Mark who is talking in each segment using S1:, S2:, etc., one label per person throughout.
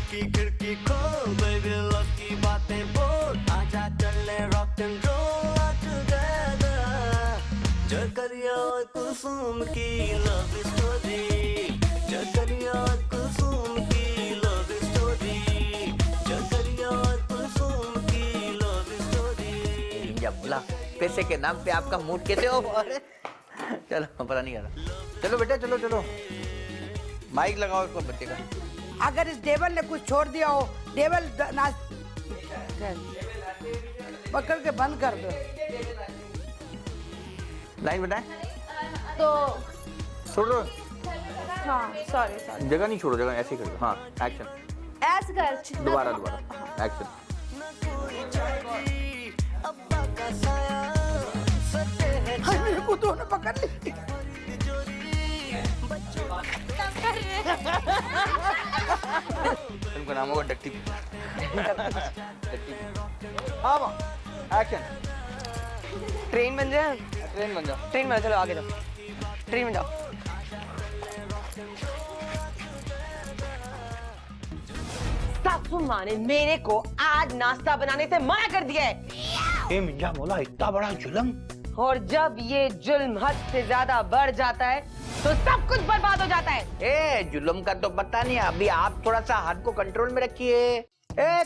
S1: की खिड़की खोल बेबी लव की बातें बोल आजा चले रॉक एंड रोल टुगेदर जकरिया और कुसुम की लव स्टोरी जकरिया और कुसुम की लव स्टोरी जकरिया और कुसुम की लव स्टोरी।
S2: जब बोला पैसे के नाम पे आपका मूड कैसे हो? अरे चलो पता नहीं कर रहा। चलो बेटा चलो चलो माइक लगाओ इसको बच्चे का।
S3: अगर इस डेवल ने कुछ छोड़ दिया हो, डेवल नाच पकड़ के बंद कर दो।
S2: लाइन बताए
S4: तो
S2: छोड़ो।
S4: हाँ सॉरी
S2: जगह नहीं छोड़ो, जगह ऐसे ही करो। हाँ एक्शन
S4: ऐसे कर
S2: दोबारा एक्शन।
S3: मेरे को दोनों पकड़ ली।
S2: तुमका नाम होगा डट्टी। हाँ एक्शन।
S5: ट्रेन बन जाए,
S2: ट्रेन बन जाओ।
S5: ट्रेन में चलो आगे जाओ, ट्रेन में जाओ। सासू माँ ने मेरे को आज नाश्ता बनाने से मना कर दिया है।
S2: मिर्जा मौला इतना बड़ा जुल्म।
S5: और जब ये जुल्म हद से ज्यादा बढ़ जाता है तो सब कुछ बर्बाद हो जाता है।
S2: जुल्म का तो पता नहीं, अभी आप थोड़ा सा हाथ को कंट्रोल में रखिए।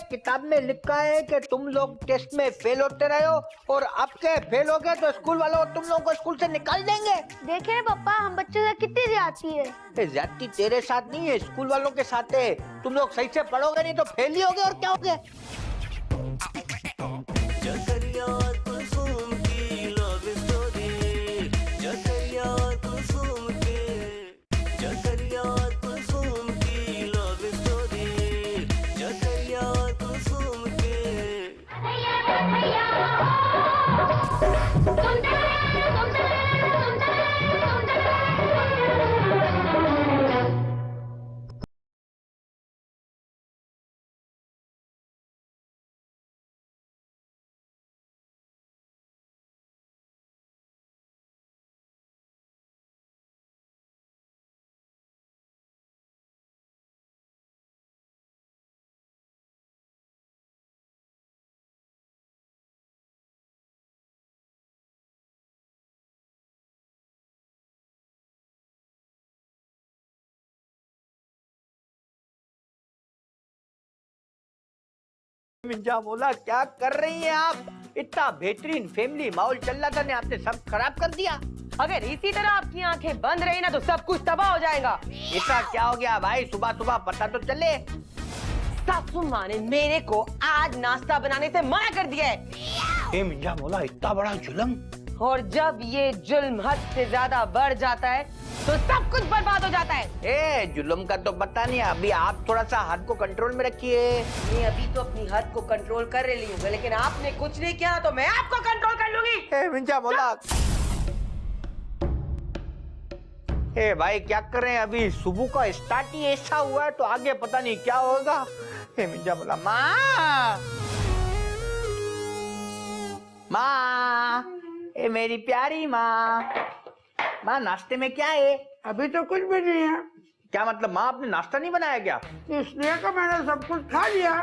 S2: किताब में लिखा है कि तुम लोग टेस्ट में फेल होते रहे हो और अब के फेल हो गए तो स्कूल वालों तुम लोगों को स्कूल से निकाल देंगे।
S4: देखे पापा हम बच्चों से कितनी ज्यादती है।
S2: ज्यादती तेरे साथ नहीं है, स्कूल वालों के साथ है। तुम लोग सही से पढ़ोगे नहीं तो फेल ही होगे और क्या होगे।
S1: जकरिया और कुसुम की लव स्टोरी जकरिया और कुसुम की जकरिया और कुसुम की लव स्टोरी जकरिया और कुसुम की।
S2: मिर्जा मौला क्या कर रही हैं आप? इतना बेहतरीन फैमिली माहौल चल रहा था ने आपने सब खराब कर दिया।
S5: अगर इसी तरह आपकी आंखें बंद रही ना तो सब कुछ तबाह हो जाएगा।
S2: ऐसा क्या हो गया भाई? सुबह सुबह पता तो चले।
S5: सासू माँ ने मेरे को आज नाश्ता बनाने से मना कर दिया है।
S2: मिर्जा मौला इतना बड़ा जुल्म।
S5: और जब ये जुल्म हद से ज्यादा बढ़ जाता है तो सब कुछ बर्बाद हो जाता है।
S2: जुल्म का तो पता नहीं, अभी आप थोड़ा सा हाथ को कंट्रोल में रखिए।
S5: मैं अभी तो अपनी हद को कंट्रोल कर रही हूँ, लेकिन आपने कुछ नहीं किया तो मैं आपको कंट्रोल कर लूंगी।
S2: मिर्जा मौला भाई क्या कर रहे हैं? अभी सुबह का स्टार्ट ही ऐसा हुआ है तो आगे पता नहीं क्या होगा। मिर्जा मौला माँ मेरी प्यारी माँ, माँ नाश्ते में क्या है?
S3: अभी तो कुछ भी नहीं है।
S2: क्या मतलब माँ आपने नाश्ता नहीं बनाया क्या?
S3: इसलिए का मैंने सब कुछ खा लिया।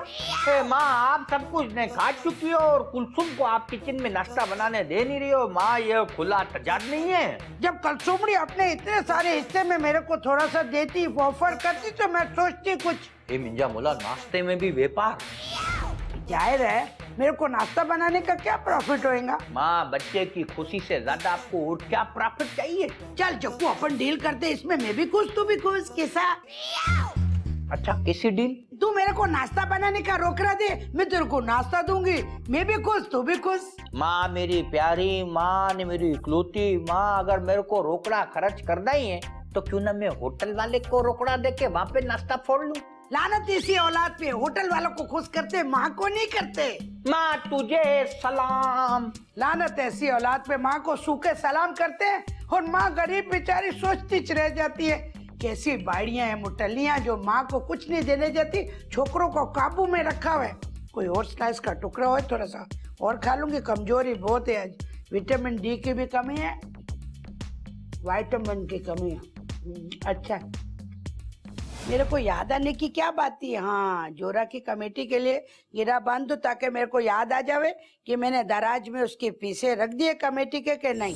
S2: माँ आप सब कुछ ने खा चुकी हो और कुलसुम को आप किचन में नाश्ता बनाने दे नहीं रही हो। माँ ये खुला तजाद नहीं है।
S3: जब कलसुमड़ी अपने इतने सारे हिस्से में मेरे को थोड़ा सा देती, ऑफर करती तो मैं सोचती कुछ।
S2: मिर्जा मौला नाश्ते में भी व्यापार।
S3: जाहिर है मेरे को नाश्ता बनाने का क्या प्रॉफिट होएगा?
S2: माँ बच्चे की खुशी से ज्यादा आपको और क्या प्रॉफिट चाहिए?
S3: चल जक्कू अपन डील करते, इसमें मैं भी खुश तू भी खुश। कैसा?
S2: अच्छा कैसी डील?
S3: तू मेरे को नाश्ता बनाने का रोकड़ा दे, मैं तेरे को नाश्ता दूंगी, मैं भी खुश तू भी खुश।
S2: माँ मेरी प्यारी माँ ने मेरी इकलौती माँ, अगर मेरे को रोकड़ा खर्च करना ही है तो क्यों ना मैं होटल वाले को रोकड़ा दे के वहाँ पे नाश्ता फोड़ लूं।
S3: लानत इसी औलाद पे, होटल वालों को खुश करते माँ को नहीं करते।
S2: माँ तुझे सलाम।
S3: लानत ऐसी औलाद पे, माँ को सूखे सलाम करते हैं और माँ गरीब बेचारी सोचती रह जाती है। कैसी बाड़ियां हैं मुटलियां जो माँ को कुछ नहीं देने देती, छोकरों को काबू में रखा हुआ है। कोई और स्लाइस का टुकड़ा हो थोड़ा सा और खा लूंगी, कमजोरी बहुत है आज। विटामिन डी की भी कमी है, विटामिन की कमी है। अच्छा मेरे को याद आने की क्या बात थी। हाँ, जोरा की कमेटी के लिए गिरा बांध दो ताकि मेरे को याद आ जावे कि मैंने दराज में उसके पैसे रख दिए कमेटी के नहीं।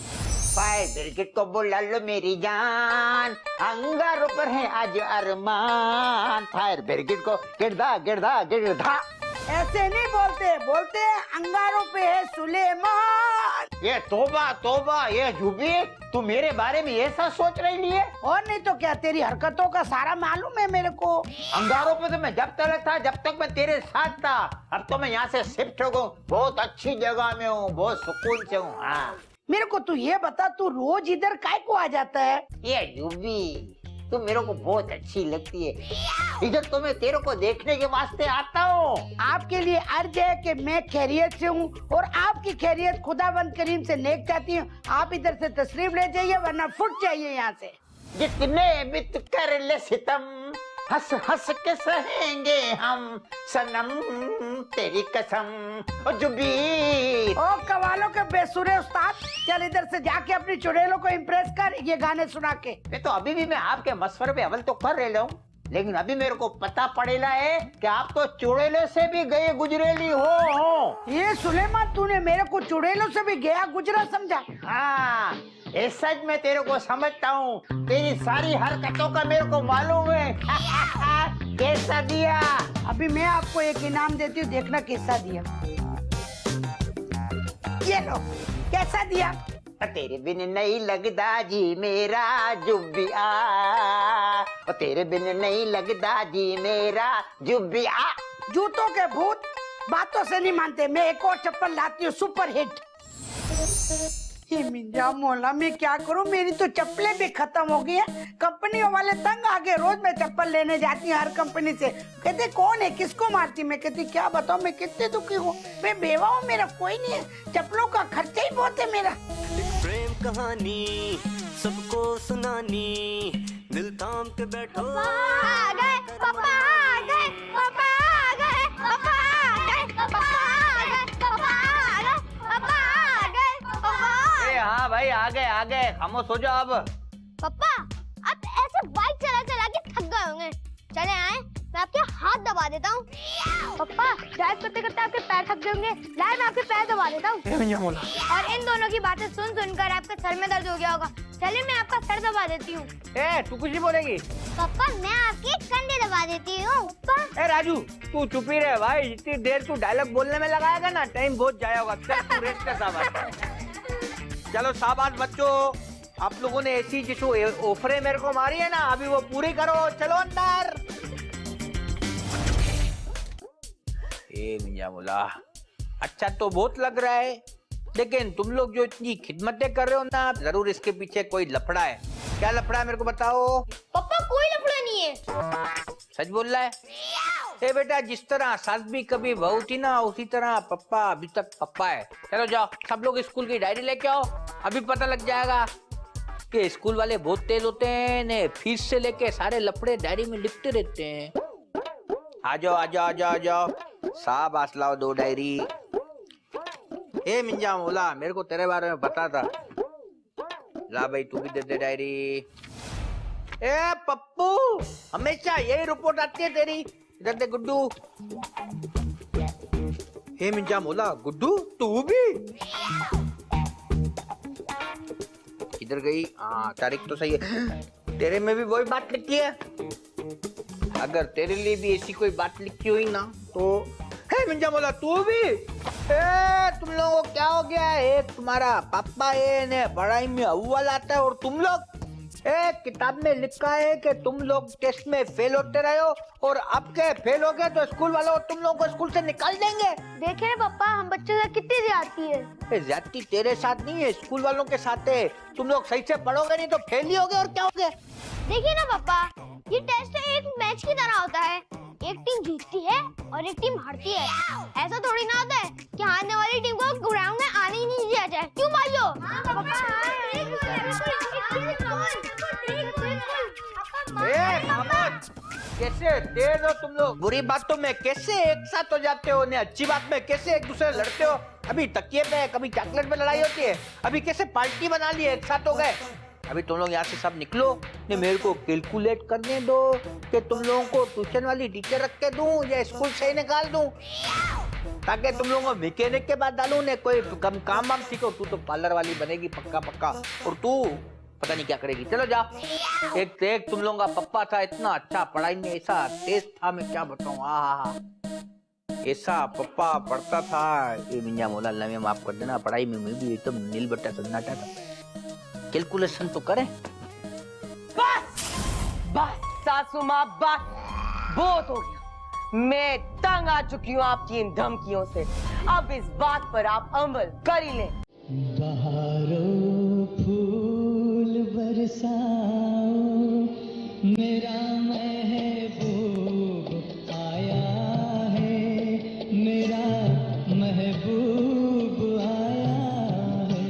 S2: फायर ब्रिगेड को बुला लो मेरी जान, अंगारों पर है आज अरमान। फायर ब्रिगेड को गिरधा गिरधा गिरधा।
S3: ऐसे नहीं बोलते, बोलते अंगारों पे है सुलेमान।
S2: ये तोबा तोबा, ये झूठी, तू मेरे बारे में ऐसा सोच रही है?
S3: और नहीं तो क्या, तेरी हरकतों का सारा मालूम है मेरे को।
S2: अंगारों पे तो मैं जब तक मैं तेरे साथ था। अब तो मैं यहाँ से शिफ्ट हो गया, बहुत अच्छी जगह में हूँ, बहुत सुकून से हूँ। हाँ,
S3: मेरे को तू ये बता, तू रोज इधर काय को आ जाता है?
S2: ये झूठी, तू मेरे को बहुत अच्छी लगती है, इधर तो मैं तेरे को देखने के वास्ते आता हूँ।
S3: आपके लिए अर्ज है कि मैं खैरियत से हूँ और आपकी खैरियत खुदाबंद करीम से नेक चाहती हूँ। आप इधर से तशरीफ ले जाइए वरना फुट जाइए यहाँ से।
S2: जितने भी तू कर ले सितम, हंस हंस के सहेंगे हम सनम, तेरी कसम। ओ जुबी,
S3: ओ कवालों के बेसुरे उस्ताद, चल इधर से जाके अपनी चुड़ैलों को इम्प्रेस कर ये गाने सुना के।
S2: मैं तो अभी भी मैं आपके मशवरे पे अमल तो कर रहा हूँ, लेकिन अभी मेरे को पता पड़ेला है कि आप तो चुड़ैलों से भी गए गुजरेली हो।
S3: ये सुलेमान, तूने मेरे को चुड़ैलों से भी गया गुजरा समझा?
S2: हाँ, ऐसा ही मैं तेरे को समझता हूँ, तेरी सारी हरकतों का मेरे को मालूम है। कैसा दिया?
S3: अभी मैं आपको एक इनाम देती हूँ, देखना कैसा दिया। ये लो, कैसा दिया?
S2: तेरे बिन नहीं लगदा जी मेरा जुबिया, तेरे बिन नहीं लगदा जी मेरा जुबिया।
S3: जूतों के भूत बातों से नहीं मानते। मैं एक और चप्पल लाती हूँ, सुपर हिट। हे मिंजा मौला, मैं क्या करूं, मेरी तो चप्पलें भी खत्म हो गई है। कंपनियों वाले तंग आ गए, रोज मैं चप्पल लेने जाती हूँ हर कंपनी से। कहते कौन है, किसको मारती? मैं कहती क्या बताऊं, मैं कितनी दुखी हूँ, मैं बेवा हूँ, मेरा कोई नहीं है, चप्पलों का खर्चा ही बहुत है मेरा।
S1: प्रेम कहानी सबको सुनानी, दिल थाम के बैठो।
S4: आ गए पापा, आ गए पापा, आ गए पापा, आ गए पापा, आ गए पापा, आ गए पापा, आ गए पापा।
S2: ए हाँ भाई, आ गए, खामोश हो जाओ अब।
S4: पापा आप ऐसे बाइक चला चला के थक गए होंगे, चले आए मैं आपके हाथ दबा देता हूँ। पापा ड्राइव करते करते आपके पैर थक जाएंगे, लाए मैं आपके पैर दबा देता हूँ। और इन दोनों की बातें सुन सुनकर आपके सर में दर्द हो गया होगा, चलिए मैं आपका सर दबा देती हूँ।
S2: ए तू कुछ नहीं बोलेगी?
S4: पापा मैं आपके कंधे दबा देती हूँ।
S2: ए राजू, तू चुप ही रहे भाई, जितनी देर तू डायलॉग बोलने में लगाएगा ना, टाइम बहुत जाया होगा। तू रेस्ट कर शाबाश। चलो शाबाश बच्चों, आप लोगों ने ऐसी जिसको ऑफरें मेरे को मारी है ना, अभी वो पूरी करो। चलो अंदर। ए मियां मुला, अच्छा तो बहुत लग रहा है, लेकिन तुम लोग जो इतनी खिदमतें कर रहे हो ना, जरूर इसके पीछे कोई लफड़ा है। क्या लफड़ा है मेरे को बताओ।
S4: पापा कोई लफड़ा नहीं है।
S2: सच बोल रहा है? ए बेटा, जिस तरह सास भी कभी बहू थी ना, उसी तरह पप्पा अभी तक पप्पा है। चलो जाओ सब लोग स्कूल की डायरी लेके आओ, अभी पता लग जाएगा कि स्कूल वाले बहुत तेज होते हैं ने, फीस से लेके सारे लफड़े डायरी में लिखते रहते हैं। आ जाओ आ जाओ आ जाओ आ जाओ, शाबाश लाओ 2 डायरी। ए मिंजा मौला, मेरे को तेरे बारे में पता था। ला भाई तू भी दे दे डायरी। ए पप्पू, हमेशा यही रिपोर्ट आती है तेरी। इधर दे गुड्डू। हे मिंजा मौला, गुड्डू तू भी? किधर गई? हाँ तारीख तो सही है, तेरे में भी वही बात लिखी है। अगर तेरे लिए भी ऐसी कोई बात लिखी हुई ना तो। हे मिंजा मौला तू भी? तुम लोगों को क्या हो गया है? तुम्हारा पापा है ने पढ़ाई में अव्वल आता है और तुम लोग किताब में लिखा है कि तुम लोग टेस्ट में फेल होते रहे हो और अब के फेल हो गए तो स्कूल वालों तुम लोगों को स्कूल से निकाल देंगे।
S4: देखे ना पापा, हम बच्चों से कितनी ज्यादती है।
S2: ज्यादती तेरे साथ नहीं है, स्कूल वालों के साथ है। तुम लोग सही से पढ़ोगे नहीं तो फेल ही होगे और क्या होगे।
S4: देखिए ना पापा, ये टेस्ट एक मैच की तरह होता है, एक टीम जीतती है और एक टीम हारती है। ऐसा थोड़ी ना होता है कि हारने वाली टीम को ग्राउंड में आने ही नहीं दिया जाए। क्यों भाइयों?
S2: कैसे तेज हो तुम लोग? बुरी बातों में कैसे एक साथ हो जाते हो ने, अच्छी बात में कैसे एक दूसरे लड़ते हो। अभी तकिए पे, कभी चॉकलेट पे लड़ाई होती है, अभी कैसे पार्टी बना ली, एक साथ हो गए। अभी तुम लोग यहाँ से सब निकलो, ने मेरे को कैलकुलेट करने दो कि तुम लोगों को ट्यूशन वाली टीचर रख के दूं या स्कूल से ही निकाल दूं, ताकि तुम लोगों को मैकेनिक के बाद डालूं ने कोई कम काम वाम सीखो। तू तो पार्लर वाली बनेगी पक्का पक्का, और तू पता नहीं क्या करेगी। चलो जा। एक से एक तुम लोगों का पप्पा था, इतना अच्छा पढ़ाई में ऐसा तेज था, मैं क्या बताऊं। हाँ, ऐसा पप्पा पढ़ता था। ये मिंजा मोला अल्लाह में माफ कर देना, पढ़ाई में मैं भी एकदम नील बट्टा सन्नाटा था। कैलकुलेशन तो करें।
S5: बस बस सासू माँ, बस बहुत हो गया। मैं तंग आ चुकी हूँ आपकी इन धमकियों से। अब इस बात पर आप अमल कर ही लें।
S6: बहारों फूल बरसाओ, मेरा महबूब आया है, मेरा महबूब आया है।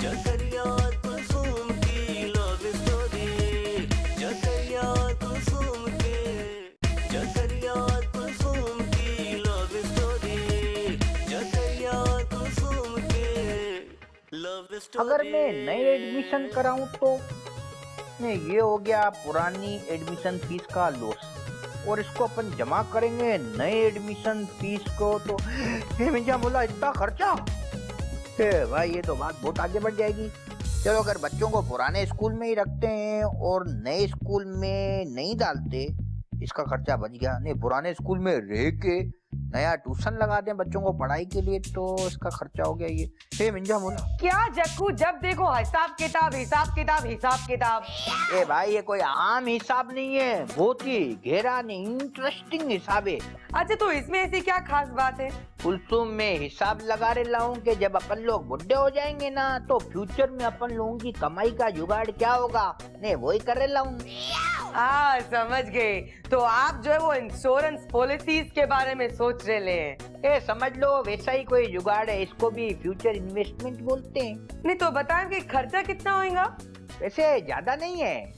S1: जकरिया कुसुम की लव स्टोरी, जकरिया कुसुम की, जकरिया कुसुम की लव स्टोरी, जकरिया कुसुम की लव स्टोरी।
S2: अगर मैं नई एडमिशन कराऊं तो नहीं, ये हो गया पुरानी एडमिशन फीस का लॉस, और इसको अपन जमा करेंगे नए एडमिशन फीस को। तो ये मिंजा बोला इतना खर्चा, भाई ये तो बात बहुत आगे बढ़ जाएगी। चलो अगर बच्चों को पुराने स्कूल में ही रखते हैं और नए स्कूल में नहीं डालते, इसका खर्चा बच गया। नहीं, पुराने स्कूल में रह के नया ट्यूशन लगा दें बच्चों को पढ़ाई के लिए, तो इसका खर्चा हो गया ये। हे मिंजा बोला
S5: क्या जक्कू, जब देखो हिसाब किताब हिसाब किताब हिसाब किताब।
S2: ए भाई, ये कोई आम हिसाब नहीं है, बहुत ही गहरा नहीं इंटरेस्टिंग हिसाब है।
S5: अच्छा, तो इसमें ऐसी क्या खास बात है?
S2: कुलसुम में हिसाब लगा रहे लाऊं कि जब अपन लोग बुढ़े हो जाएंगे ना, तो फ्यूचर में अपन लोगों की कमाई का जुगाड़ क्या होगा, नहीं वही कर रहे लाऊं।
S5: समझ गए। तो आप जो है वो इंश्योरेंस पॉलिसीज के बारे में सोच रहे हैं।
S2: ए समझ लो वैसा ही कोई जुगाड़ है, इसको भी फ्यूचर इन्वेस्टमेंट बोलते हैं।
S5: नहीं तो बताएं कि खर्चा कितना होगा?
S2: वैसे ज्यादा नहीं है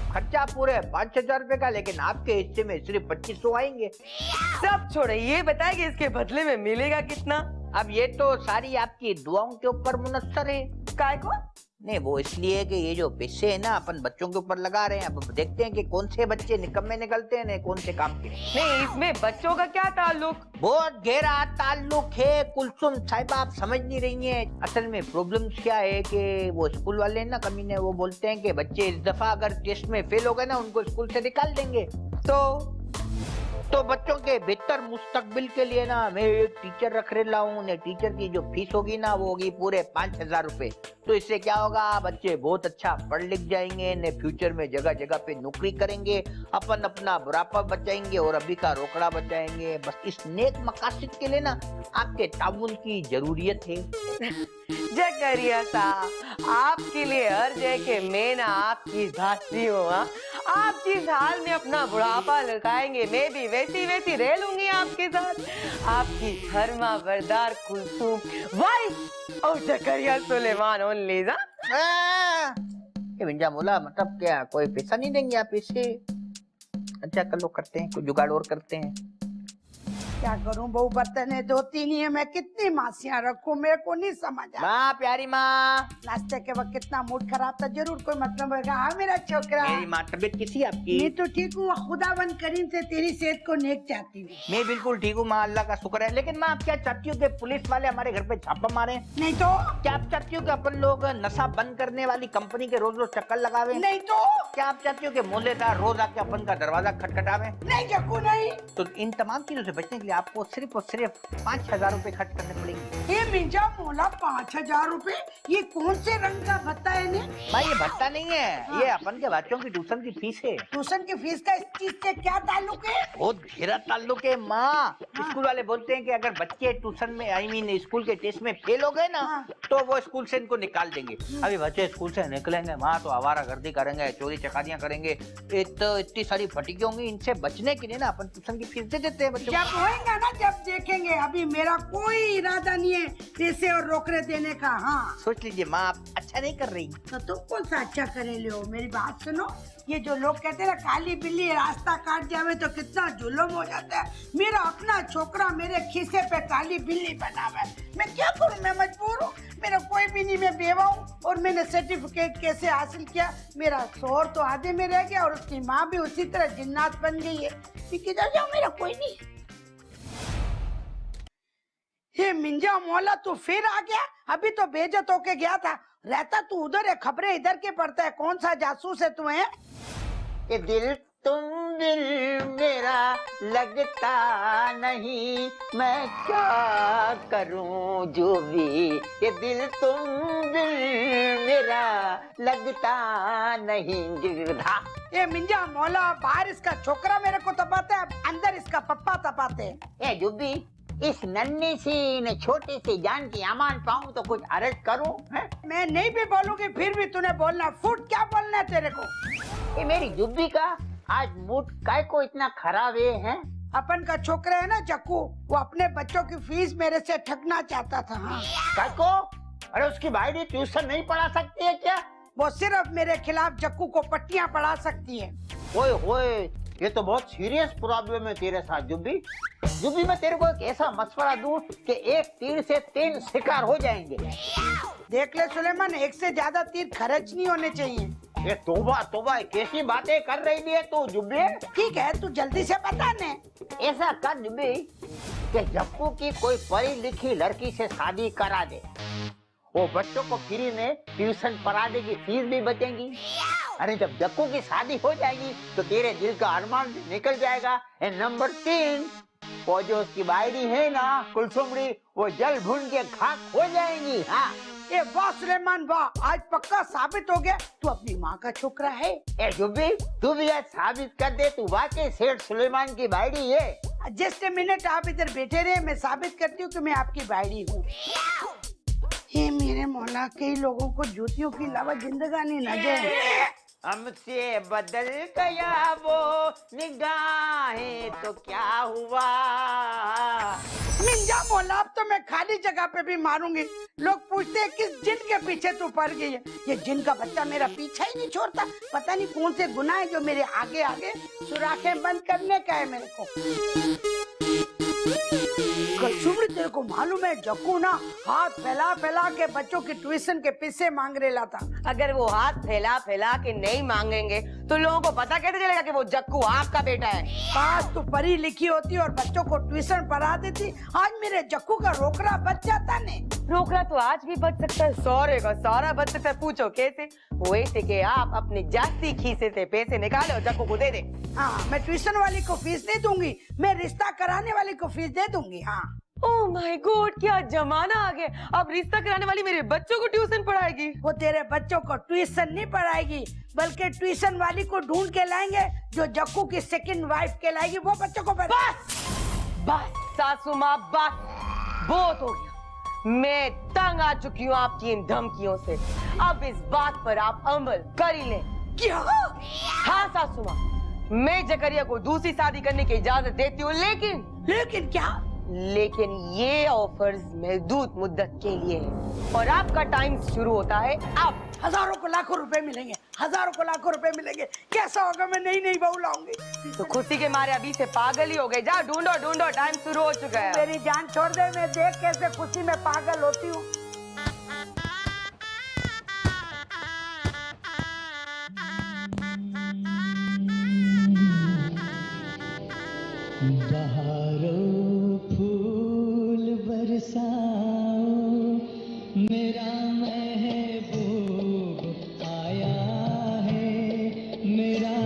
S2: खर्चा, पूरे 5,000 रुपए का, लेकिन आपके हिस्से में सिर्फ 2500 आएंगे।
S5: सब छोड़े, ये बताएं कि इसके बदले में मिलेगा कितना?
S2: अब ये तो सारी आपकी दुआओं के ऊपर मुनस्सर है।
S5: काय को?
S2: नहीं, वो इसलिए कि ये जो पैसे है ना अपन बच्चों के ऊपर लगा रहे हैं, अब देखते हैं कि कौन से बच्चे निकम्मे निकलते हैं, नहीं कौन से काम के।
S5: नहीं, इसमें बच्चों का क्या ताल्लुक?
S2: बहुत गहरा ताल्लुक है कुलसुम साहिबा, आप समझ नहीं रही हैं। असल में प्रॉब्लम क्या है कि वो स्कूल वाले ना कमीने, वो बोलते हैं कि बच्चे इस दफा अगर टेस्ट में फेल हो गए ना, उनको स्कूल से निकाल देंगे। तो बच्चों के बेहतर मुस्तकबिल के लिए ना मैं एक टीचर रख रहा हूँ। ने टीचर की जो फीस होगी ना वो होगी पूरे 5,000 रुपए। तो इससे क्या होगा, बच्चे बहुत अच्छा पढ़ लिख जाएंगे, ने फ्यूचर में जगह जगह पे नौकरी करेंगे, अपन अपना बुढ़ापा बचाएंगे और अभी का रोकड़ा बचाएंगे। बस इस नेक मकासद के लिए ना आपके ताउन की जरूरियत है।
S5: जकरिया साहब, आपके लिए अर्ज है कि मैं ना आपकी दासी हूँ। आप जिस हाल में अपना बुढ़ापा लगाएंगे, मैं भी वैसी वैसी रह लूंगी आपके साथ। आपकी फरमा बरदार कुलसुम वाइफ और जकरिया सुलेमान ओनली।
S2: ये मिंजा मोला, मतलब क्या कोई पैसा नहीं देंगे आप इसे? अच्छा कल करते हैं, कोई जुगाड़ और करते हैं।
S3: क्या करूं, बहू बर्तन धोती नहीं है, मैं कितनी मासियां रखूं, मेरे को नहीं समझ आ।
S2: माँ, प्यारी माँ,
S3: नाश्ते के वक्त कितना मूड खराब था, जरूर कोई मतलब होगा। हाँ मेरा छोकरा।
S2: मेरी माँ तबीयत कैसी है आपकी?
S3: मैं तो ठीक हूँ, खुदावन करीम से तेरी सेहत को नेक चाहती हूँ।
S2: मैं बिल्कुल ठीक हूँ माँ, अल्लाह का शुक्र है। लेकिन माँ, आप क्या चाहती हो कि पुलिस वाले हमारे घर पे छापा मारे?
S3: नहीं तो
S2: क्या आप चाहती हो कि अपन लोग नशा बंद करने वाली कंपनी के रोज रोज चक्कर लगावे?
S3: नहीं तो
S2: क्या आप चाहती हो कि मोहल्लेदार रोज आके अपन का दरवाजा खटखटावे?
S3: नहीं जक्कू नहीं।
S2: तो इन तमाम चीजों से बचने के लिए आपको सिर्फ और सिर्फ 5,000 रुपए खर्च करने पड़ेंगे।
S3: ये मिंजा मोला 5,000 रुपए, ये कौन से रंग का भत्ता है ने?
S2: भाई ये भत्ता नहीं है, ये अपन के बच्चों की ट्यूशन की फीस है।
S3: ट्यूशन की फीस का इस चीज से क्या ताल्लुक है?
S2: बहुत गहरा ताल्लुक है माँ। स्कूल वाले बोलते हैं कि अगर बच्चे ट्यूशन में स्कूल के टेस्ट में फेल हो गए ना, तो वो स्कूल से इनको निकाल देंगे। अभी बच्चे स्कूल से निकलेंगे माँ तो आवारागर्दी करेंगे, चोरी चकारियाँ करेंगे, इतनी सारी फटीकी होंगी। इनसे बचने के लिए ना अपन ट्यूशन की फीस दे देते हैं बच्चों
S3: जब वही आएगा ना जब देखेंगे। अभी मेरा कोई इरादा नहीं है पैसे और रोकड़े देने का। हाँ
S2: सोच लीजिए माँ, आप अच्छा नहीं कर रही।
S3: तो तुम कौन सा अच्छा करे लो। मेरी बात सुनो, ये जो लोग कहते हैं ना काली बिल्ली रास्ता काट जावे तो कितना जुल्म हो जाता है। मेरा अपना छोकरा मेरे खीसे पे काली बिल्ली बना हुआ है, मैं क्या करूं, मैं मजबूर हूँ। मेरा कोई भी नहीं, मैं बेवा हूँ। और मैंने सर्टिफिकेट कैसे हासिल किया, मेरा शोहर तो आधे में रह गया और उसकी माँ भी उसी तरह जिन्नात बन गई है। किधर जाऊँ, मेरा कोई नहीं। ये मिंजा मौला तू फिर आ गया। अभी तो बेइज्जत होके गया था, रहता तू उधर है, खबरें इधर के पड़ता है। कौन सा जासूस है तुम्हें?
S2: ये दिल तुम दिल मेरा लगता नहीं, मैं क्या करूं जो भी। ये दिल तुम दिल मेरा लगता नहीं। गिरधा
S3: ये मिंजा मौला, बाहर इसका छोकरा मेरे को तपाता है, अंदर इसका पप्पा तपाते हैं।
S2: ए जुब्बी, इस नन्ही सी न छोटी सी जान की अमान पाऊं तो कुछ अर्ज करूं है?
S3: मैं नहीं भी बोलूंगी फिर भी तूने बोलना। फुट क्या बोलना है तेरे को?
S2: ये मेरी जुब्बी का आज मूड काय को इतना खराब है?
S3: अपन का छोकरा है ना जक्कू, वो अपने बच्चों की फीस मेरे से ठगना चाहता था। हाँ
S2: काय को? अरे उसकी भाई ट्यूशन नहीं पढ़ा सकती है क्या?
S3: वो सिर्फ मेरे खिलाफ जक्कू को पट्टियां पढ़ा सकती है।
S2: ओए होए, ये तो बहुत सीरियस प्रॉब्लम है तेरे साथ जुब्बी। जुब्बी, मैं तेरे को एक ऐसा मशवरा दूं कि एक तीर से 3 शिकार हो जाएंगे।
S3: देख ले सुलेमान, एक से ज्यादा तीर खर्च नहीं होने चाहिए।
S2: ये तोबा तोबा, कैसी बातें कर रही है तू जुब्बी?
S3: ठीक है, तू जल्दी से बता ने।
S2: ऐसा कर जुब्बी कि जक्कू की कोई पढ़ी लिखी लड़की से शादी करा दे। वो बच्चों को फ्री में ट्यूशन पढ़ा देगी, फीस भी बचेगी। अरे जब जक्कू की शादी हो जाएगी तो तेरे दिल का अरमान भी निकल जाएगा। एंड नंबर 3, वो जो उसकी बायरी है ना कुलसुमड़ी, वो जल भून के खाक हो जाएंगी। हाँ
S3: ए वाह सुलेमान वाह, आज पक्का साबित हो गया तू अपनी माँ का छोकरा है।
S2: ए जुब्बी, तू भी आज साबित कर दे तू वाकई सेठ सुलेमान की बायरी है।
S3: जस्ट ए मिनट, आप इधर बैठे रहे, मैं साबित करती हूँ कि मैं आपकी बायरी हूँ। ये मेरे मौला, कई लोगों को जूतियों की अलावा जिंदगानी न जाए।
S2: हमसे बदल गया वो निगाहें तो क्या हुआ।
S3: मिंजा मौला, अब तो मैं खाली जगह पे भी मारूंगी। लोग पूछते हैं किस जिन के पीछे तू पड़ गई है। ये जिन का बच्चा मेरा पीछा ही नहीं छोड़ता। पता नहीं कौन से गुनाह है जो मेरे आगे आगे सुराखें बंद करने का है मेरे को। कलसुमड़ी, तेरे को मालूम है जक्कू ना हाथ फैला फैला के बच्चों की ट्यूशन के पैसे मांग रेला था।
S5: अगर वो हाथ फैला फैला के नहीं मांगेंगे तो लोगों को पता कैसे चलेगा कि वो जक्कू आपका बेटा है?
S3: काश तू पढ़ी लिखी होती और बच्चों को ट्यूशन पढ़ा देती, आज मेरे जक्कू का रोकड़ा बच जाता ने।
S5: रोकड़ा तो आज भी बच सकता है, सौरे का सारा बच सकता है। पूछो कैसे? वो ऐसे कि आप अपने जाती खीसे से पैसे निकाले और जक्कू को दे दे।
S3: हाँ, मैं ट्यूशन वाली को फीस नहीं दूंगी, मैं रिश्ता कराने वाली को फीस दे दूंगी। हाँ
S5: ओह माय गॉड, क्या जमाना आ गया। अब रिश्ता कराने वाली मेरे बच्चों को ट्यूशन पढ़ाएगी।
S3: वो तेरे बच्चों को ट्यूशन नहीं पढ़ाएगी, बल्कि ट्यूशन वाली को ढूंढ के लाएंगे जो जक्कू की सेकंड वाइफ कहलाएगी, वो बच्चों को
S5: बस बस सासू माँ, बस बहुत हो गया। मैं तंग आ चुकी हूँ आपकी इन धमकियों से। अब इस बात पर आप अमल कर ही लें।
S3: क्या?
S5: हाँ सासू माँ, मैं जकरिया को दूसरी शादी करने की इजाजत देती हूँ,
S3: लेकिन क्या?
S5: लेकिन ये ऑफर्स महदूद मुद्दत के लिए है और आपका टाइम शुरू होता है अब।
S3: हजारों को लाखों रुपए मिलेंगे, हजारों को लाखों रुपए मिलेंगे। कैसा होगा, मैं नई नई बहू लाऊंगी।
S5: तो खुशी के मारे अभी से पागल ही हो गए। जा ढूंढो ढूंढो, टाइम शुरू हो चुका है।
S3: मेरी जान छोड़ दे, मैं देख कैसे खुशी में पागल होती हूँ।
S6: बहारों फूल बरसाओ, मेरा महबूब आया है, मेरा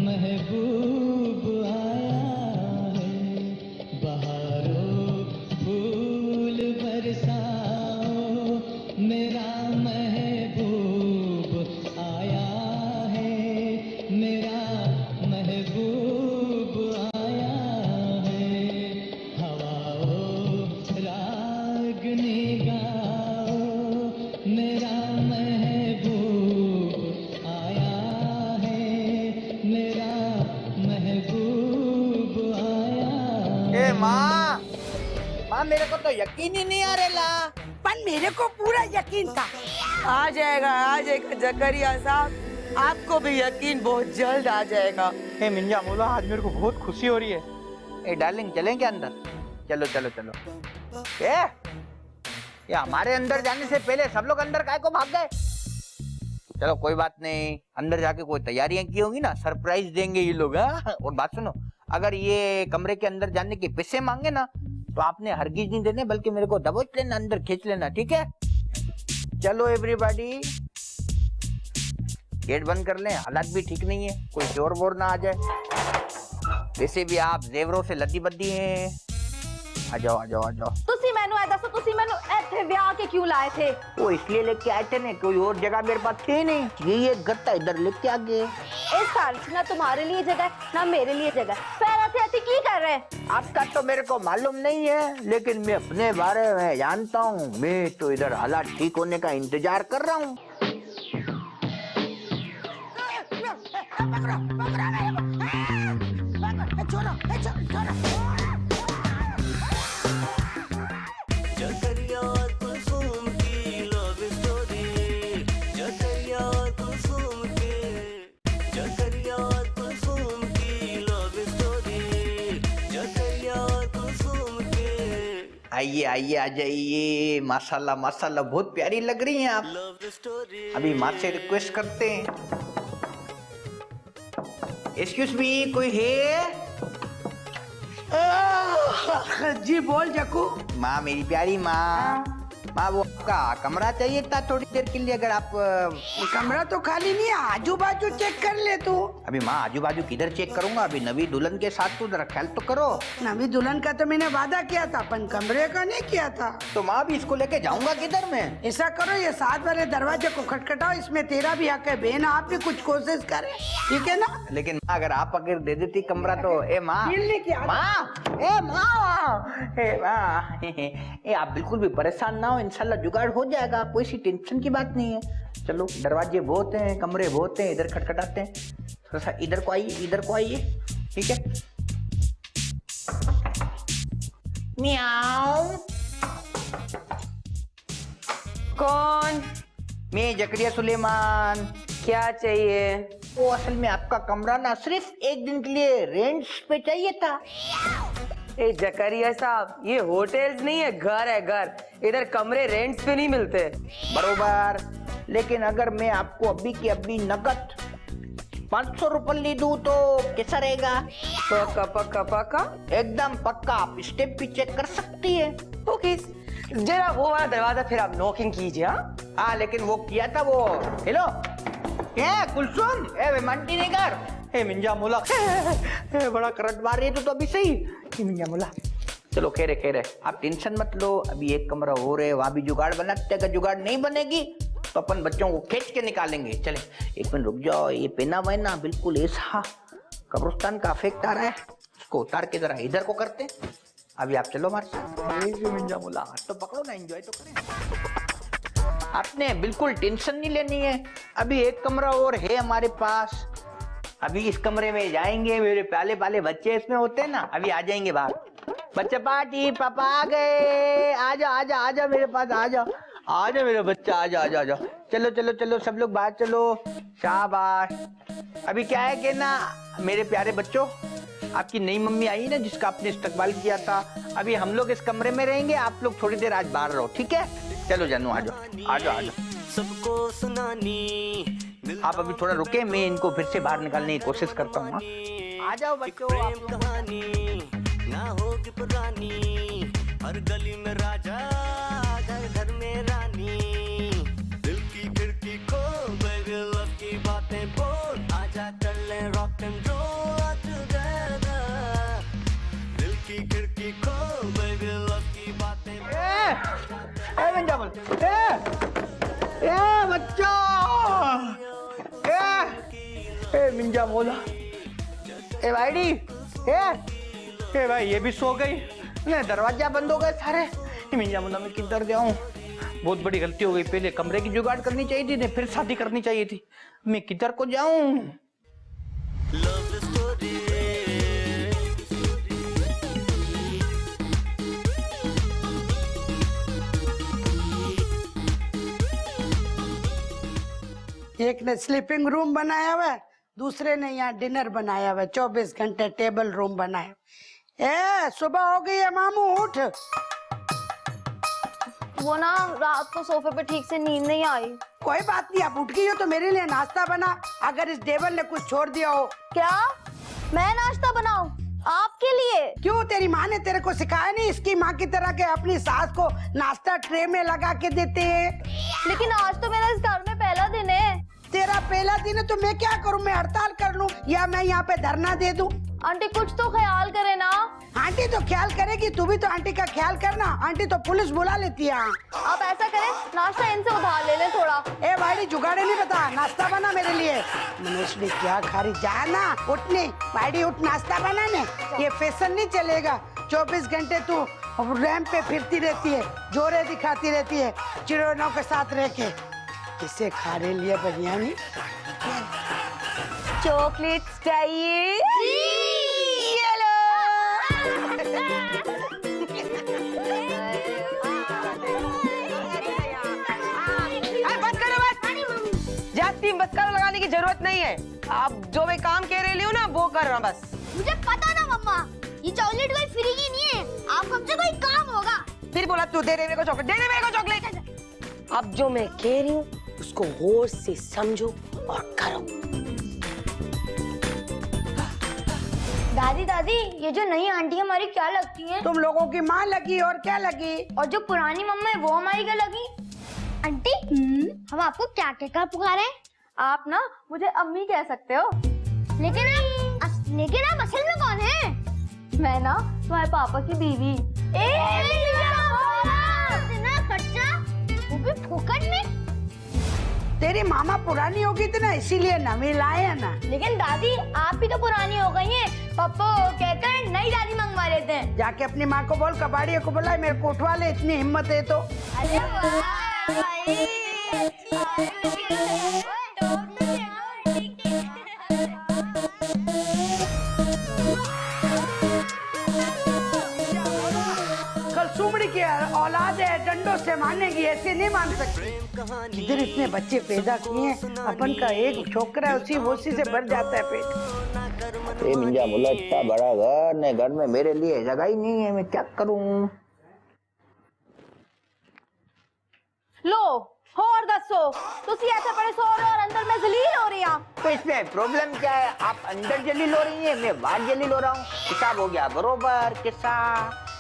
S6: महबूब आया है। बहारों फूल बरसाओ, मेरा महबूब आया है, मेरा महबूब आया है। हवाओं रागनी
S2: माँ माँ मेरे को तो यकीन ही नहीं आ रहा।
S3: पर मेरे को पूरा यकीन था।
S5: आ जाएगा जकरिया साहब, आपको भी यकीन बहुत जल्द आ जाएगा।
S2: हे मिंजा मोला, आज मेरे को बहुत खुशी हो रही है। ए डार्लिंग, चलें क्या अंदर? चलो चलो चलो। ये हमारे अंदर जाने से पहले सब लोग अंदर काहे को भाग गए? चलो कोई बात नहीं, अंदर जाके कोई तैयारियां की होंगी ना, सरप्राइज देंगे ये लोग। हाँ? और बात सुनो, अगर ये कमरे के अंदर जाने के पैसे मांगे ना तो आपने हरगिज नहीं देने, बल्कि मेरे को दबोच लेना, अंदर खींच लेना, ठीक है? चलो एवरीबॉडी, गेट बंद कर लें, हालात भी ठीक नहीं है, कोई चोर वोर ना आ जाए। वैसे भी आप जेवरों से लदी बद्दी हैं। आ जाओ आ जाओ आ जाओ।
S7: तुसी मैनू ऐ दसो, तुसी मैनू इत्थे ब्याह के क्यों लाए थे?
S2: वो इसलिए लेके आए थे ना, कोई और जगह मेरे पास थी नहीं, ये गत्ता इधर लेके आ गए।
S7: इस घर च ना तुम्हारे लिए जगह है ना मेरे लिए जगह है। फिर ऐसे ऐसे की कर रहे हैं?
S2: आपका तो मेरे को मालूम नहीं है, लेकिन मैं अपने बारे में जानता हूँ। मैं तो इधर हालात ठीक होने का इंतजार कर रहा हूँ।
S1: जकरिया और कुलसुम की लव स्टोरी, जकरिया और कुलसुम की, जकरिया और कुलसुम की लव स्टोरी, जकरिया और कुलसुम की
S2: आइए आइए आ जाइए। माशाल्लाह माशाल्लाह, बहुत प्यारी लग रही हैं आप।
S1: Love story.
S2: अभी माँ से रिक्वेस्ट करते हैं। एक्सक्यूज मी, कोई है?
S3: जी बोल जकू।
S2: माँ, मेरी प्यारी माँ, माँ वो आपका कमरा चाहिए था थोड़ी देर के लिए, अगर आप
S3: कमरा तो खाली नहीं है, आजू बाजू चेक कर ले तू।
S2: अभी माँ आजू बाजू किधर चेक करूंगा? अभी नवी दुल्हन के साथ तो जरा ख्याल तो करो।
S3: नवी दुल्हन का तो मैंने वादा किया था, अपन कमरे का नहीं किया था।
S2: तो माँ भी इसको लेके जाऊंगा किधर मैं?
S3: ऐसा करो, ये साथ वाले दरवाजे को खटखटाओ, इसमें तेरा भी हक है। बहन आप भी कुछ कोशिश करें, ठीक है ना?
S2: लेकिन माँ अगर आप अगर दे देती कमरा तो। ए माँ,
S3: मिलने की आदत।
S2: माँ, ए माँ, ए माँ, ए आप बिल्कुल भी परेशान ना हो, इंशाल्लाह जुगाड़ हो जाएगा, कोई सी टेंशन की बात नहीं है। चलो, दरवाजे बहुत हैं, कमरे बहुत हैं, इधर खटखटाते हैं। थोड़ा सा इधर को आइए, इधर को आइए, ठीक है? म्याऊ।
S5: कौन?
S2: मैं जकरिया सुलेमान।
S5: क्या चाहिए?
S2: वो असल में आपका कमरा ना सिर्फ एक दिन के लिए रेंट पे चाहिए था।
S5: ए जकरिया साहब, ये होटल्स नहीं है, घर है घर। इधर कमरे रेंट्स पे नहीं मिलते।
S2: बरोबर, लेकिन अगर मैं आपको अभी की अभी नकद 500 रुपये दूं तो कैसा रहेगा?
S5: पक्का पक्का पक्का,
S2: एकदम पक्का। आप स्टेप भी चेक कर सकती है।
S5: ओके। जरा वो वाला दरवाजा फिर आप नॉकिंग कीजिए।
S2: हाँ, लेकिन वो किया था वो। हेलो, ए कुलसुम, ए मंटी नेगर, ए मिंजा मोला, ए बड़ा करंट मार रही है तो अभी सही। ए मिंजा मोला, चलो खैर है, आप टेंशन मत लो। अभी एक कमरा हो रहा है, वहां भी जुगाड़ बनाते। अगर जुगाड़ नहीं बनेगी तो अपन बच्चों को खींच के निकालेंगे। चले, एक मिनट रुक जाओ। ये पेना वैना बिल्कुल ऐसा कब्रिस्तान का इफेक्ट आ रहा है, इसको उतार के जरा इधर को करते। अभी आप चलो हमारे साथ। मिंजा मोला, तो पकड़ो ना, एंजॉय तो करें। आपने बिल्कुल टेंशन नहीं लेनी है। अभी एक कमरा और है हमारे पास। अभी इस कमरे में जाएंगे, मेरे प्याले पाले बच्चे इसमें होते हैं ना, अभी आ जाएंगे बाहर। बच्चे पार्टी, पापा आ गए, आजा आजा आजा मेरे पास, आजा आजा मेरा बच्चा, आजा आजा आजा। चलो चलो चलो, सब लोग बाहर चलो, शाबाश। अभी क्या है कि ना मेरे प्यारे बच्चों, आपकी नई मम्मी आई ना जिसका आपने इस्तकबाल किया था, अभी हम लोग इस कमरे में रहेंगे, आप लोग थोड़ी देर आज बाहर रहो, ठीक है? चलो जानू, आ जाओ आ जाओ आ जाओ।
S1: सबको सुनानी,
S2: आप अभी थोड़ा रुके, मैं इनको फिर से बाहर निकालने की कोशिश करता हूँ। आ जाओ बच्चों।
S1: प्रेम कहानी ना होगी पुरानी, हर गली में राजा, घर घर में रानी। दिल की खिड़की खोल, बेबी लव की बातें बोल, आजा कर ले रॉक एंड रोल टुगेदर। दिल की खिड़की खोल, बेबी लव की बातें बोल।
S2: बच्चों, मिंजा मोला, ए भाईडी, ए भाई ये भी सो गई, नहीं दरवाजा बंद हो गए सारे। मिंजा मोला, मैं किधर जाऊं? बहुत बड़ी गलती हो गई, पहले कमरे की जुगाड़ करनी चाहिए थी, फिर शादी करनी चाहिए थी। मैं किधर को जाऊं?
S1: लव स्टोरी,
S3: एक ने स्लीपिंग रूम बनाया हुआ है, दूसरे ने यहाँ डिनर बनाया हुआ है, 24 घंटे टेबल रूम बनाया। ए सुबह हो गई है मामू, उठ।
S7: वो ना रात को सोफे पे ठीक से नींद नहीं आई।
S3: कोई बात नहीं, आप उठ गई हो तो मेरे लिए नाश्ता बना, अगर इस देवर ने कुछ छोड़ दिया हो।
S7: क्या मैं नाश्ता बनाऊं आपके लिए?
S3: क्यों, तेरी माँ ने तेरे को सिखाया नहीं इसकी माँ की तरह के अपनी सास को नाश्ता ट्रे में लगा के देते हैं?
S7: लेकिन आज तो मेरा इस घर में पहला दिन है।
S3: तेरा पहला दिन है तो मैं क्या करूं, मैं हड़ताल कर लूं या मैं यहाँ पे धरना दे दूं?
S7: आंटी कुछ तो ख्याल करे ना।
S3: आंटी तो ख्याल करेगी, तू भी तो आंटी का ख्याल करना, आंटी तो पुलिस बुला लेती है।
S7: आप ऐसा करें, नाश्ता इनसे उधार ले लें थोड़ा।
S3: ए भाई जुगाड़े नहीं पता, नाश्ता बना मेरे लिए। मनुष्य क्या खारी, जाना उठने भाई, उठ नाश्ता बनाने। ये फैशन नहीं चलेगा, 24 घंटे तू रैंप पे फिरती रहती है, जोरे दिखाती रहती है चिड़ियों के साथ रह के। किसे खा रहे लिए बिरयानी?
S5: चॉकलेट्स चाहिए? ये लो। बस करो, बस जाती मस्कारा लगाने की जरूरत नहीं है। आप जो मैं काम कह रही हूँ ना वो कर रहा बस।
S4: मुझे पता ना मम्मा, ये चॉकलेट कोई फ्री की नहीं है, आप हमसे कोई काम होगा।
S5: फिर बोला तू दे दे मेरे को चॉकलेट, दे दे मेरे को चॉकलेट। अब जो मैं कह रही हूँ उसको होश से समझो और करो।
S4: दादी दादी, ये जो नई आंटी हमारी क्या लगती है?
S3: तुम लोगों की माँ लगी और क्या लगी?
S4: और जो पुरानी मम्मा है वो हमारी क्या लगी? आंटी हम आपको क्या कहकर पुकारे?
S7: आप ना मुझे अम्मी कह सकते हो।
S4: लेकिन आप असल में कौन है?
S7: मैं ना तुम्हारे पापा की बीवी।
S4: इतना खर्चा, वो भी फोकट में।
S3: तेरी मामा पुरानी होगी थी ना, इसीलिए नवी लाए है ना।
S4: लेकिन दादी आप भी तो पुरानी हो गई हैं, पप्पो कहकर नई दादी मंगवा लेते हैं।
S3: जाके अपनी माँ को बोल, कबाड़िया को बोला मेरे को उठवा ले, इतनी हिम्मत है तो।
S4: अरे
S3: कल सुमड़ी की औलाद है, डंडों से मारनेगी, ऐसे नहीं मान सकती। जिधर इतने बच्चे पैदा किए हैं, अपन का एक छोकरा है उसी वोसी से भर जाता है पेट।
S2: ए मिंजा बोला, इतना बड़ा घर ने, घर में मेरे लिए जगह ही नहीं है, मैं क्या करूं?
S7: लो और दसो, तुसी ऐसे पड़े सो रहे हो और अंदर में जलील हो रही हूं।
S2: तो इसमें प्रॉब्लम क्या है? आप अंदर जलील हो रही हैं, मैं बाहर जलील हो रहा हूँ। हिसाब हो गया बरोबर? किस्सा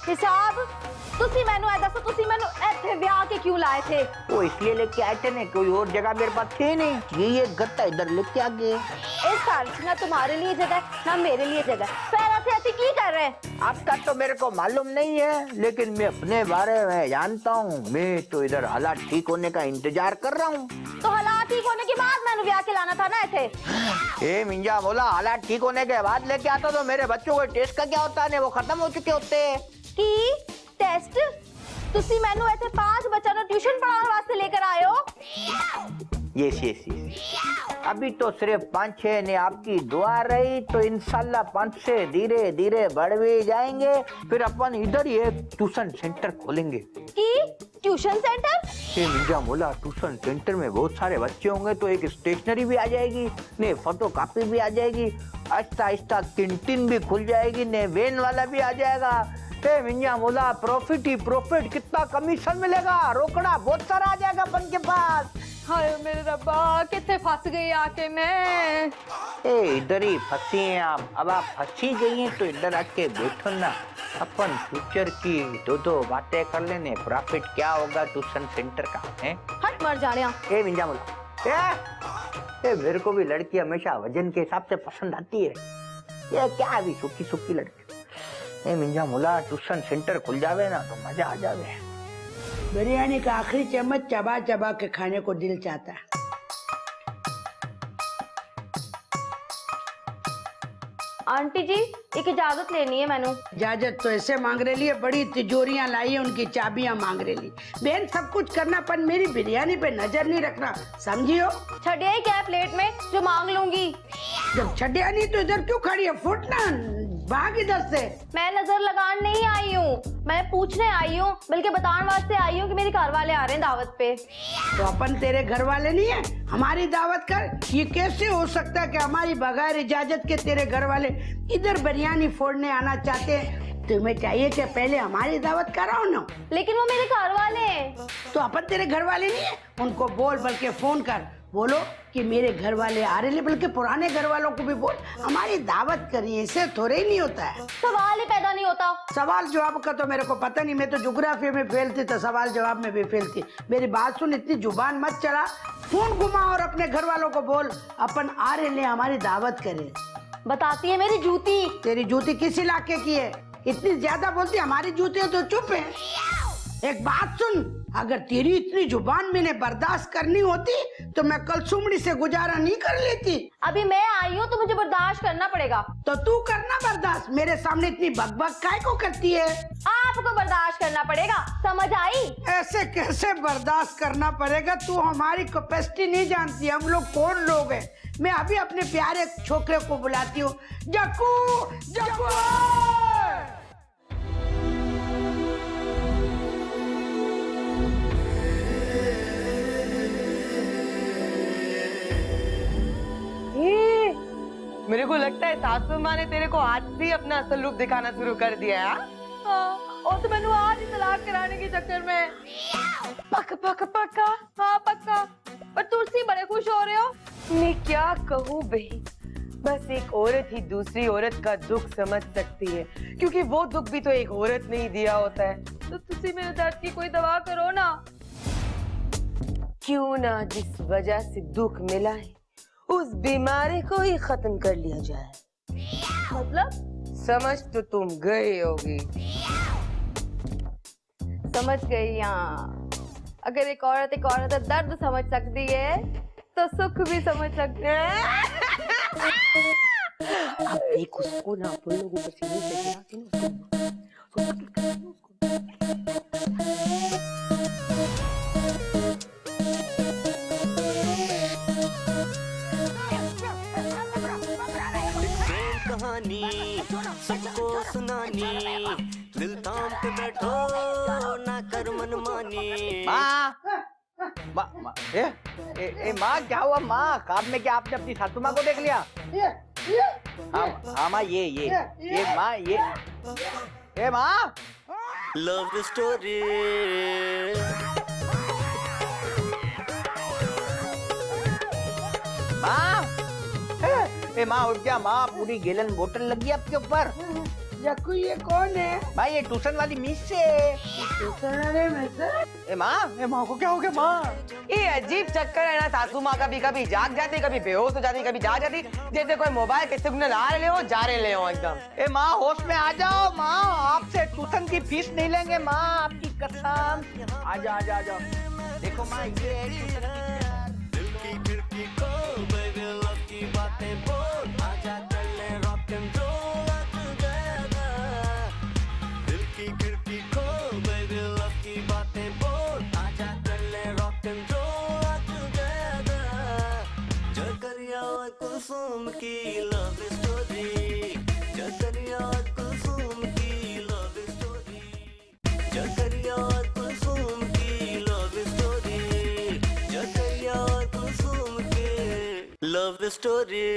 S7: हिसाब तुसी मैनू ऐ दसो, तुसी मैनू ऐथे ब्याह के क्यों लाए थे?
S2: वो इसलिए लेके आए थे ना, कोई और जगह मेरे पास थी नहीं, ये गत्ता इधर लेके आ गए।
S7: इस घर में ना तुम्हारे लिए जगह ना मेरे लिए जगह, पैरा से ऐसे की कर रहे हैं?
S2: आपका तो मेरे को मालूम नहीं है, लेकिन मैं अपने बारे में जानता हूँ। मैं तो इधर हालात ठीक होने का इंतजार कर रहा हूँ।
S7: तो हालात ठीक होने के बाद मैंने ब्याह के लाना था ना ऐसे।
S2: ए मिंजा बोला, हालात ठीक होने के बाद लेके आता तो मेरे बच्चों को टेस्ट का क्या होता है, वो खत्म हो चुके होते हैं।
S7: की टेस्ट? तुसी मैनू ऐसे 5 बच्चा नो ट्यूशन पढ़ाने वास्ते लेकर आए हो?
S2: यस। अभी तो सिर्फ 5-6 ने आपकी दुआ रही तो इंशाल्लाह 5 से धीरे धीरे बढ़ भी जाएंगे। फिर अपन इधर ही एक ट्यूशन सेंटर खोलेंगे।
S7: की ट्यूशन सेंटर?
S2: ये मिंजा बोला, ट्यूशन सेंटर में बहुत सारे बच्चे होंगे तो एक स्टेशनरी भी आ जाएगी, ने फोटो कॉपी भी आ जाएगी, आहिस्ता आहिस्ता कैंटीन भी खुल जाएगी, ने वैन वाला भी आ जाएगा। मिंजा बोला, प्रॉफिट ही प्रॉफिट, कितना कमीशन मिलेगा, रोकड़ा बहुत सारा आ जाएगा अपन के पास।
S7: हाय मेरे रब्बा, कितने फंस गई आके मैं।
S2: इधर ही फंसी हैं आप। अब आप फंसी गई हैं तो इधर आके बैठो ना, अपन फ्यूचर की दो बातें कर लेने। प्रॉफिट क्या होगा ट्यूशन सेंटर का है?
S7: हट मर जाने।
S2: ए मिंजा बोला, मेरे को भी लड़की हमेशा वजन के हिसाब से पसंद आती है। ये क्या अभी सुखी सुखी लड़की। ए मिंजा मोला, ट्यूशन सेंटर खुल जावे ना तो मजा आ जावे।
S3: बिरयानी का आखिरी चम्मच चबा चबा के खाने को दिल चाहता है।
S7: आंटी जी एक इजाजत लेनी है मैनू।
S3: इजाजत तो ऐसे मांग रही है, बड़ी तिजोरियां लाई है, उनकी चाबियां मांग रही। बहन सब कुछ करना पर मेरी बिरयानी पे नजर नहीं रखना, समझियो?
S7: छड़िया ही क्या प्लेट में जो मांग लूंगी।
S3: जब छड़िया नहीं तो इधर क्यों खड़ी है? फुट ना, भाग इधर से।
S7: मैं नजर लगान नहीं आई हूँ, मैं पूछने आई हूँ, बल्कि बताने वास्ते आई हूँ कि मेरे घर वाले आ रहे हैं दावत पे।
S3: तो अपन तेरे घर वाले नहीं है, हमारी दावत कर। ये कैसे हो सकता है कि हमारी बगैर इजाजत के तेरे घर वाले इधर बिरयानी फोड़ने आना चाहते हैं? तुम्हें चाहिए कि पहले हमारी दावत कराओ ना।
S7: लेकिन वो मेरे घर वाले हैं।
S3: तो अपन तेरे घर वाले नहीं है, उनको बोल, बल्कि फोन कर, बोलो कि मेरे घर वाले आ रहे हैं, बल्कि पुराने घर वालों को भी बोल हमारी दावत करिए। इससे थोड़े ही नहीं होता है,
S7: सवाल ही पैदा नहीं होता।
S3: सवाल जवाब का तो मेरे को पता नहीं, मैं तो ज्योग्राफी में फेल थी तो सवाल जवाब में भी फेल थी। मेरी बात सुन, इतनी जुबान मत चला, फोन घुमा और अपने घर वालों को बोल अपन आ रहे हैं, हमारी दावत करे।
S7: बताती है मेरी जूती।
S3: तेरी जूती किस इलाके की है? इतनी ज्यादा बोलती, हमारी जूती है तो चुप है। एक बात सुन, अगर तेरी इतनी जुबान मैंने बर्दाश्त करनी होती तो मैं कल सुमड़ी से गुजारा नहीं कर लेती।
S7: अभी मैं आई हूँ तो मुझे बर्दाश्त करना पड़ेगा।
S3: तो तू करना बर्दाश्त, मेरे सामने इतनी बकबक काय को करती है?
S7: आपको बर्दाश्त करना पड़ेगा, समझ आई?
S3: ऐसे कैसे बर्दाश्त करना पड़ेगा? तू हमारी कैपेसिटी नहीं जानती, हम लोग कौन लोग हैं। मैं अभी अपने प्यारे छोकरे को बुलाती हूँ। जक्कू, जक्कू!
S5: मेरे को लगता है सासू माँ ने तेरे को आज से ही अपना असल रूप दिखाना शुरू कर दिया है।
S7: और तो मैंने आज ही तलाक कराने के चक्कर में पक्का हाँ पक्का। पर तुलसी बड़े खुश हो रहे हो।
S5: मैं क्या कहूँ बहन, बस एक औरत ही दूसरी औरत का दुख समझ सकती है, क्योंकि वो दुख भी तो एक औरत ने ही दिया होता है।
S7: तो तुसी मेरे दर्द की कोई दवा करो ना।
S5: क्यों ना जिस वजह से दुख मिला है उस बीमारी को ही खत्म कर लिया जाए।
S7: मतलब?
S5: समझ तो तुम गई होगी।
S7: समझ गई। यहाँ अगर एक औरत का दर्द समझ सकती है तो सुख भी समझ सकती है।
S5: अब देख उसको ना, अपन लोग ऊपर सीने से गिरा के ना उसको
S1: कहानी सबको सुनानी, दिल थाम के बैठो ना कर मनमानी।
S2: माँ, माँ क्या हुआ माँ? ख्वाब में क्या आपने अपनी सासू माँ को देख लिया? हाँ माँ, ये माँ, ये माँ।
S1: Love story.
S2: माँ उठ जा माँ, पूरी गैलन बोतल लगी आपके ऊपर।
S3: जक्कू ये कौन है?
S2: भाई ये ट्यूशन वाली मिस से।
S3: ट्यूशन वाले में से?
S2: माँ को क्या हो गया माँ?
S5: ये अजीब चक्कर है ना, सासू माँ कभी कभी जाग जाती, कभी बेहोश हो जाती, कभी जाग जाती, जैसे कोई मोबाइल के सिग्नल आ रहे हो जा रहे हो एकदम।
S2: माँ होश में आ जाओ माँ, आपसे ट्यूशन की फीस नहीं लेंगे माँ, आपकी कसम। आ जाओ। देखो माँ, ये
S1: दिल की खिड़की खोल, baby love की बातें बोल, आजा चले rock and roll together। दिल की खिड़की खोल, baby love की बातें बोल, आजा चले rock and roll together। जकरिया और कुसुम की love story, जकरिया और कुसुम की love story, जकरिया और कुसुम की love story, जकरिया और कुसुम के love story।